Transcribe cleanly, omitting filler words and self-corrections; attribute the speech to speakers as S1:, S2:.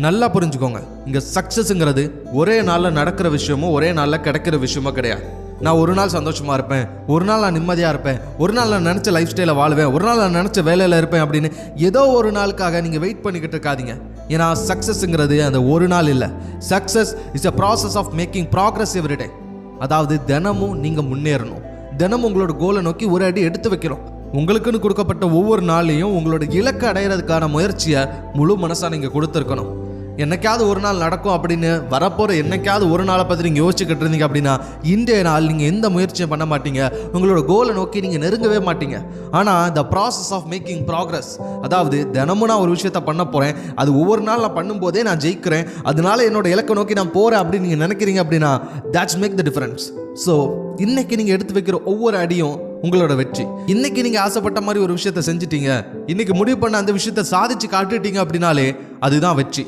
S1: நல்லா புரிஞ்சுக்கோங்க, இங்கே சக்ஸஸ்ங்கிறது ஒரே நாளில் நடக்கிற விஷயமோ ஒரே நாளில் கிடைக்கிற விஷயமோ கிடையாது. நான் ஒரு நாள் சந்தோஷமாக இருப்பேன், ஒரு நாள் நான் நிம்மதியாக இருப்பேன், ஒரு நாள் நான் நினச்ச லைஃப் ஸ்டைலை வாழ்வேன், ஒரு நாள் நான் நினச்ச வேலையில் இருப்பேன் அப்படின்னு ஏதோ ஒரு நாளுக்காக நீங்கள் வெயிட் பண்ணிக்கிட்டு இருக்காதீங்க. ஏன்னா சக்ஸஸ்ங்கிறது அந்த ஒரு நாள் இல்லை. Success is a process of making progress every day. அதாவது தினமும் நீங்கள் முன்னேறணும், தினமும் உங்களோட கோலை நோக்கி ஒரு அடி எடுத்து வைக்கிறோம். உங்களுக்குன்னு கொடுக்கப்பட்ட ஒவ்வொரு நாளையும் உங்களோட இலக்கு அடையிறதுக்கான முயற்சியை முழு மனசாக நீங்கள் கொடுத்துருக்கணும். என்னைக்காவது ஒரு நாள் நடக்கும் அப்படின்னு வரப்போகிற என்னைக்காவது ஒரு நாளை பற்றி நீங்கள் யோசிச்சுக்கிட்டு இருந்தீங்க அப்படின்னா இன்றைய நாள் நீங்கள் எந்த முயற்சியும் பண்ண மாட்டீங்க, உங்களோட கோலை நோக்கி நீங்கள் நெருங்கவே மாட்டீங்க. ஆனால் the process of making progress, அதாவது தினமும் நான் ஒரு விஷயத்த பண்ண போகிறேன், அது ஒவ்வொரு நாள் நான் பண்ணும்போதே நான் ஜெயிக்கிறேன், அதனால என்னோட இலக்கை நோக்கி நான் போகிறேன் அப்படின்னு நீங்கள் நினைக்கிறீங்க அப்படின்னா that's make the difference. So இன்னைக்கு நீங்கள் எடுத்து வைக்கிற ஒவ்வொரு அடியும் உங்களோட வெற்றி. இன்னைக்கு நீங்கள் ஆசைப்பட்ட மாதிரி ஒரு விஷயத்த செஞ்சிட்டீங்க, இன்னைக்கு முடிவு பண்ண அந்த விஷயத்த சாதிச்சு காட்டுட்டீங்க அப்படின்னாலே அதுதான் வெற்றி.